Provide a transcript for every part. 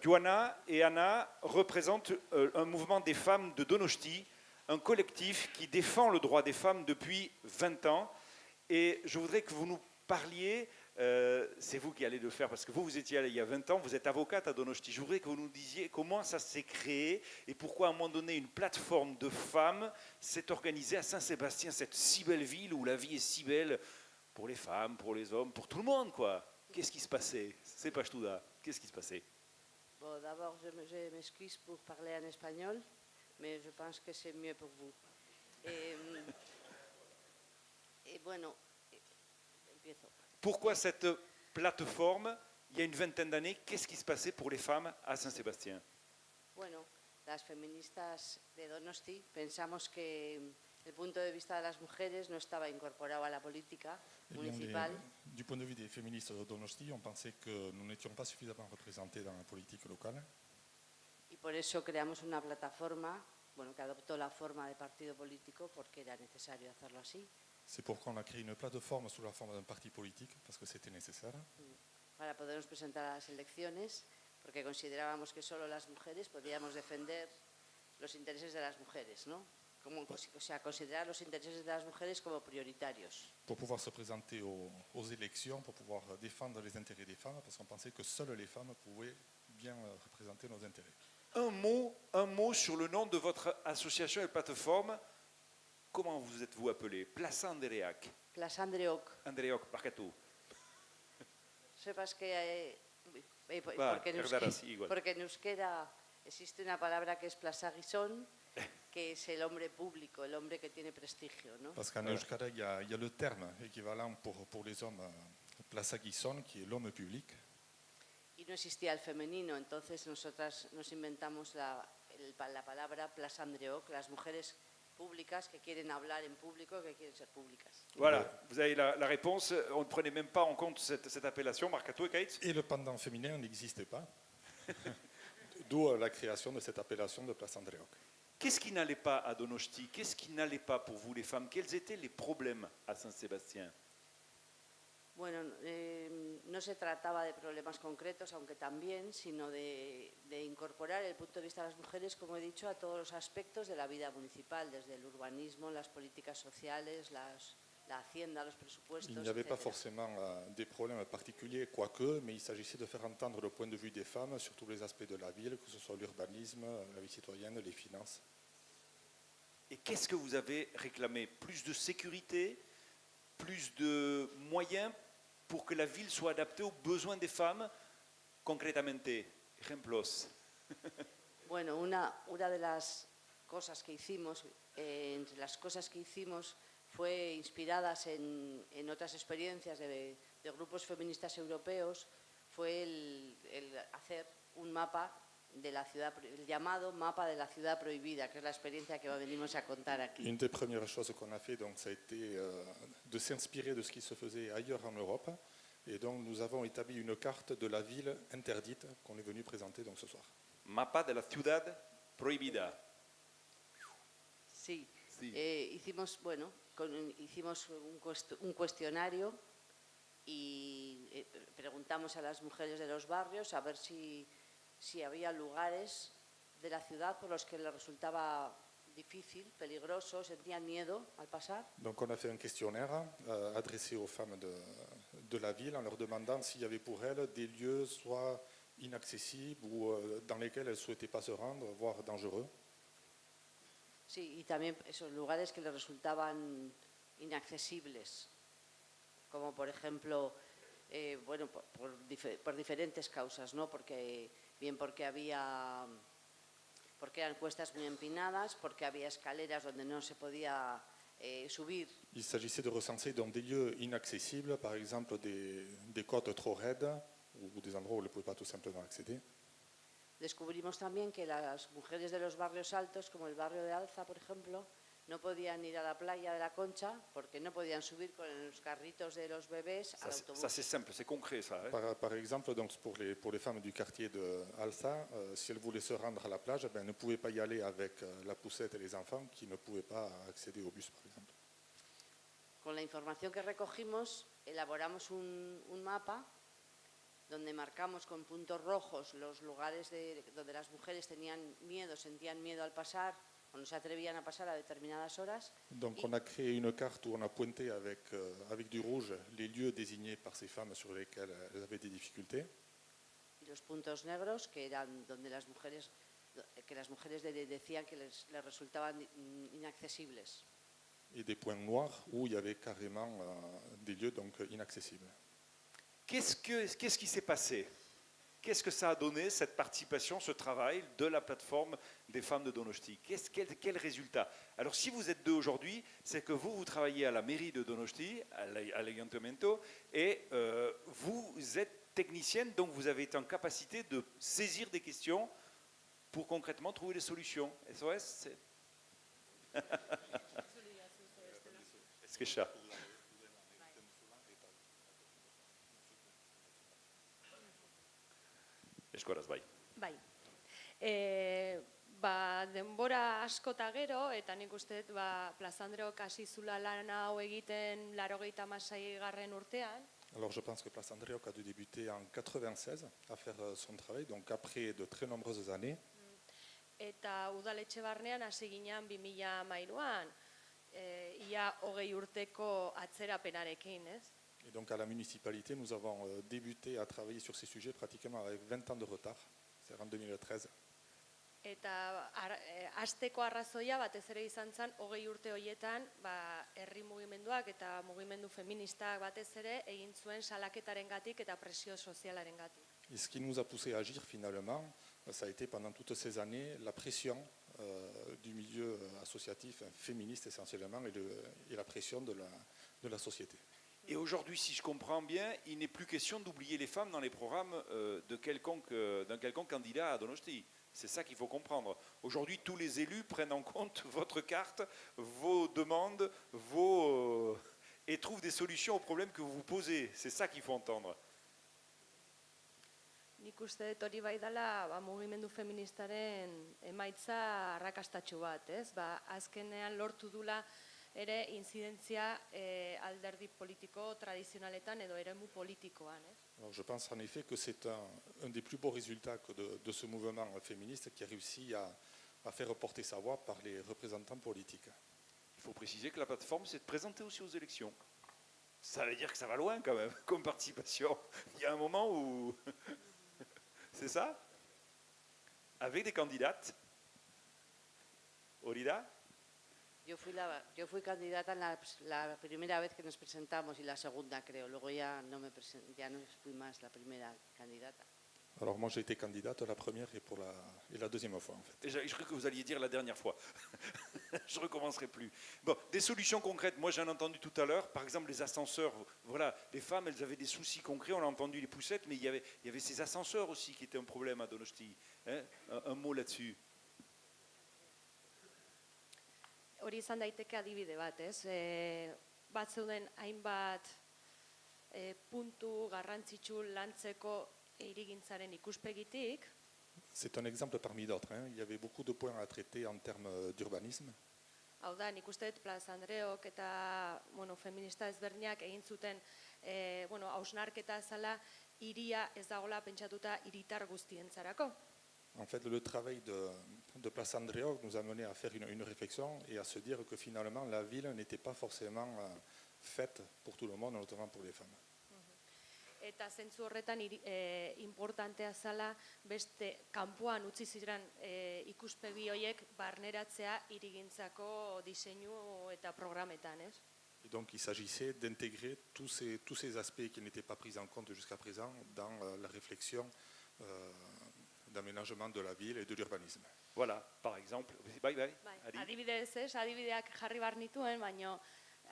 Joanna et Anna représentent un mouvement des femmes de Donosti, un collectif qui défend le droit des femmes depuis 20 ans. Et je voudrais que vous nous parliez, c'est vous qui allez le faire, parce que vous étiez là il y a 20 ans, vous êtes avocate à Donosti. Je voudrais que vous nous disiez comment ça s'est créé et pourquoi à un moment donné une plateforme de femmes s'est organisée à Saint-Sébastien, cette si belle ville où la vie est si belle pour les femmes, pour les hommes, pour tout le monde, quoi. Qu'est-ce qui se passait? C'est pas Stouda. Qu'est-ce qui se passait? Bon, d'abord, je m'excuse pour parler en espagnol, mais je pense que c'est mieux pour vous. Et bueno, empiezo. Pourquoi cette plateforme, il y a une vingtaine d'années, qu'est-ce qui se passait pour les femmes à Saint-Sébastien? Bueno, las feministas de Donosti pensamos que el punto de vista de las mujeres no estaba incorporado a la política municipal. Du point de vue des féministes de Donosti, on pensait que nous n'étions pas suffisamment représentés dans la politique locale. Y por eso creamos una plataforma, bueno, que adoptó la forma de partido político porque era necesario hacerlo así. C'est pourquoi on a créé une plateforme sous la forme d'un parti politique, parce que c'était nécessaire. Para podernos presentar a las elecciones, porque considerábamos que solo las mujeres podíamos defender los intereses de las mujeres, ¿no? O sea, considerar los intereses de las mujeres como prioritarios. Pour pouvoir se présenter aux élections, pour pouvoir défendre les intérêts des femmes, parce qu'on pensait que seules les femmes pouvaient bien représenter nos intérêts. Un mot sur le nom de votre association et plateforme. Comment vous êtes-vous appelé? Plaza Andreak. Plaza Andreok. Andreok, parkatu. Sepas que porque en euskera existe una palabra que es Plaza Gizón, que es el hombre público, el hombre que tiene prestigio, ¿no? Parce qu'en euskara, il y a le terme équivalent pour les hommes, Plaza Gizón, qui est l'homme public. Y no existía el femenino, entonces nosotras nos inventamos la palabra Plaza Andreok, las mujeres públicas que quieren hablar en público, que quieren ser públicas. Voilà, vous avez la réponse. On ne prenait même pas en compte cette appellation, Marcato et Kate. Et le pendant féminin n'existait pas. D'où la création de cette appellation de Place Andreok. Qu'est-ce qui n'allait pas à Donosti? Qu'est-ce qui n'allait pas pour vous, les femmes? Quels étaient les problèmes à Saint-Sébastien? Bueno, no se trataba de problemas concretos, aunque también, sino de incorporar el punto de vista de las mujeres, como he dicho, a todos los aspectos de la vida municipal, desde el urbanismo, las políticas sociales, la hacienda, los presupuestos, Il n'y avait etc. pas forcément des problèmes particuliers, quoique, mais il s'agissait de faire entendre le point de vue des femmes sur tous les aspects de la ville, que ce soit l'urbanisme, la vie citoyenne, les finances. Et qu'est-ce que vous avez réclamé? Plus de sécurité? Plus de moyens pour que la ville soit adaptée aux besoins des femmes, concretamente? Ejemplos. Bueno, una de las cosas que hicimos, entre las cosas que hicimos, fue inspiradas en otras experiencias de grupos feministas europeos, fue el hacer un mapa de la ciudad, el llamado mapa de la ciudad prohibida, que es la experiencia que venimos a contar aquí. Une des premières choses qu'on a fait, donc, ça a été de s'inspirer de ce qui se faisait ailleurs en Europe, et donc nous avons établi une carte de la ville interdite qu'on est venu présenter donc ce soir. Mapa de la ciudad prohibida. Sí. Sí. Hicimos un cuestionario y preguntamos a las mujeres de los barrios a ver si había lugares de la ciudad por los que les resultaba difícil, peligroso, sentían miedo al pasar. Donc on a fait un questionnaire adressé aux femmes de la ville en leur demandant s'il y avait pour elles des lieux soit inaccessibles ou dans lesquels elles ne souhaitaient pas se rendre, voire dangereux. Sí, y también esos lugares que les resultaban inaccesibles, como por ejemplo, bueno, por diferentes causas, ¿no? Porque eran cuestas muy empinadas, porque había escaleras donde no se podía subir. Il s'agissait de recenser dans des lieux inaccessibles, par exemple des côtes trop raides ou des endroits où elles ne pouvaient pas tout simplement accéder. Descubrimos también que las mujeres de los barrios altos, como el barrio de Alza, por ejemplo, no podían ir a la playa de la Concha porque no podían subir con los carritos de los bebés al autobús. Ça c'est simple, c'est concret ça. Par exemple, donc, pour les femmes du quartier de Alza, si elles voulaient se rendre à la plage, elles ne pouvaient pas y aller avec la poussette et les enfants qui ne pouvaient pas accéder au bus, par exemple. Con la información que recogimos, elaboramos un mapa donde marcamos con puntos rojos los lugares donde las mujeres tenían miedo, sentían miedo al pasar o no se atrevían a pasar a determinadas horas. Donc on a créé une carte où on a pointé avec du rouge les lieux désignés par ces femmes sur lesquels elles avaient des difficultés. Y los puntos negros, que eran donde las mujeres decían que les resultaban inaccesibles. Et des points noirs où il y avait carrément des lieux donc inaccessibles. Qu'est-ce qui s'est passé? Qu'est-ce que ça a donné, cette participation, ce travail de la plateforme des femmes de Donosti? Quel résultat? Alors, si vous êtes deux aujourd'hui, c'est que vous travaillez à la mairie de Donosti, à l'Ayuntamiento, et vous êtes technicienne, donc vous avez été en capacité de saisir des questions pour concrètement trouver des solutions. SOS, est-ce que ça? Eskoraz, bai. Bai. Denbora asko eta gero, eta nik uste dut Plaza Andreok hasi zula lan hau egiten 96. urtean. Alors je pense que Place Andréoc a dû débuter en 96 à faire son travail, donc après de très nombreuses années. Eta udaletxe barnean hasi ginen 2013an, ia 20 urteko atzerapenarekin, ez? Et donc à la municipalité, nous avons débuté à travailler sur ces sujets pratiquement avec 20 ans de retard, c'est en 2013. Eta hasteko arrazoia batez ere izan zen 20 urte horietan herri mugimenduak eta mugimendu feministak batez ere egin zuen salaketarengatik eta presio sozialarengatik. Et ce qui nous a poussé à agir finalement, ça a été pendant toutes ces années la pression du milieu associatif, féministe essentiellement, et la pression de la société. Et aujourd'hui, si je comprends bien, il n'est plus question d'oublier les femmes dans les programmes d'un quelconque candidat à Donosti. C'est ça qu'il faut comprendre. Aujourd'hui, tous les élus prennent en compte votre carte, vos demandes, et trouvent des solutions aux problèmes que vous vous posez. C'est ça qu'il faut entendre. Nik uste dut hori bai dela mugimendu feministaren emaitza arrakastatsu bat, ez? Azkenean lortu dula ere inzidentzia alderdi politiko tradizionaletan edo eremu politikoan, ez? Alors, je pense en effet que c'est un des plus beaux résultats de ce mouvement féministe qui a réussi à faire porter sa voix par les représentants politiques. Il faut préciser que la plateforme s'est présentée aussi aux élections. Ça veut dire que ça va loin quand même, comme participation. Il y a un moment où... C'est ça? Avec des candidates. Olida? Yo fui candidata la primera vez que nos presentamos y la segunda, creo. Luego ya no fui más la primera candidata. Alors moi j'ai été candidate la première et la deuxième fois en fait. Je crois que vous alliez dire la dernière fois. Je ne recommencerai plus. Bon, des solutions concrètes, moi j'en ai entendu tout à l'heure, par exemple les ascenseurs, voilà, les femmes elles avaient des soucis concrets, on a entendu les poussettes, mais il y avait ces ascenseurs aussi qui étaient un problème à Donosti. Hein? Un mot là-dessus. Hori izan daiteke adibide bat, ez? Bat zeuden hainbat puntu garrantzitsu lantzeko hirigintzaren ikuspegitik. C'est un exemple parmi d'autres. Il y avait beaucoup de points à traiter en termes d'urbanisme. Hau da, nik uste dut Plaza Andreok eta feminista ezberdinak egin zuten hausnarketa zela hiria ez dagoela pentsatuta hiritar guztientzarako. En fait, le travail de Place Andréoc nous a mené à faire une réflexion et à se dire que finalement la ville n'était pas forcément faite pour tout le monde, notamment pour les femmes. Eta zentzu horretan importantea zela beste kanpoan utzi ziren ikuspegi horiek barneratzea hirigintzako diseinu eta programetan, ez? Et donc il s'agissait d'intégrer tous ces aspects qui n'étaient pas pris en compte jusqu'à présent dans la réflexion d'aménagement de la ville et de l'urbanisme. Voilà, par exemple. Bai. Adibidez ez, adibideak jarri bar nituen, baina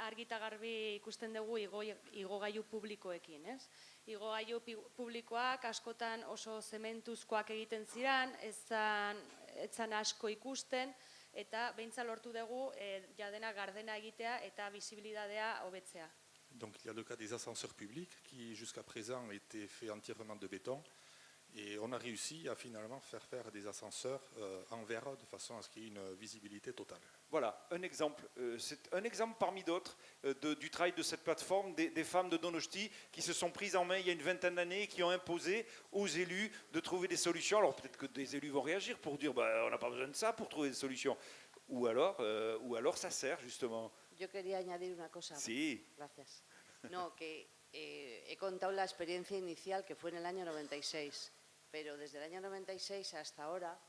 argi eta garbi ikusten dugu igogailu publikoekin, ez? Igogailu publikoak askotan oso zementuzkoak egiten ziren, etzan asko ikusten, eta beintza lortu dugu jadena gardena egitea eta bisibilitatea hobetzea. Donc il y a le cas des ascenseurs publics qui jusqu'à présent étaient faits entièrement de béton Et on a réussi à finalement faire des ascenseurs en verre de façon à ce qu'il y ait une visibilité totale. Voilà, un exemple. C'est un exemple parmi d'autres du travail de cette plateforme, des femmes de Donosti qui se sont prises en main il y a une vingtaine d'années et qui ont imposé aux élus de trouver des solutions. Alors peut-être que des élus vont réagir pour dire bah, on n'a pas besoin de ça pour trouver des solutions. Ou alors ça sert justement. Yo quería añadir una cosa. Sí. Gracias. No, que he contado la experiencia inicial que fue en el año 96, pero desde el año 96 hasta ahora.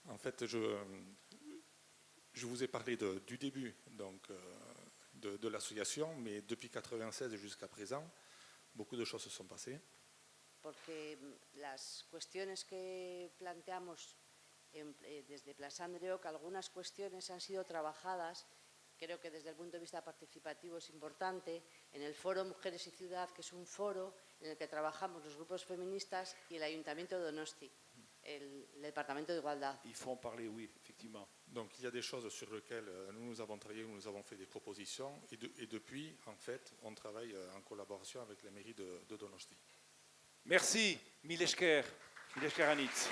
En fait, je vous ai parlé du début donc, de l'association, mais depuis 1996 jusqu'à présent, beaucoup de choses se sont passées. Porque las cuestiones que planteamos desde Plaça Andreoc, algunas cuestiones han sido trabajadas, creo que desde el punto de vista participativo es importante, en el Foro Mujeres y Ciudad, que es un foro en el que trabajamos los grupos feministas y el Ayuntamiento de Donosti, el Departamento de Igualdad. Il faut en parler, oui, effectivement. Donc il y a des choses sur lesquelles nous avons travaillé, nous avons fait des propositions, et depuis, en fait, on travaille en collaboration avec la mairie de Donosti. Merci, Mileshker Anitz.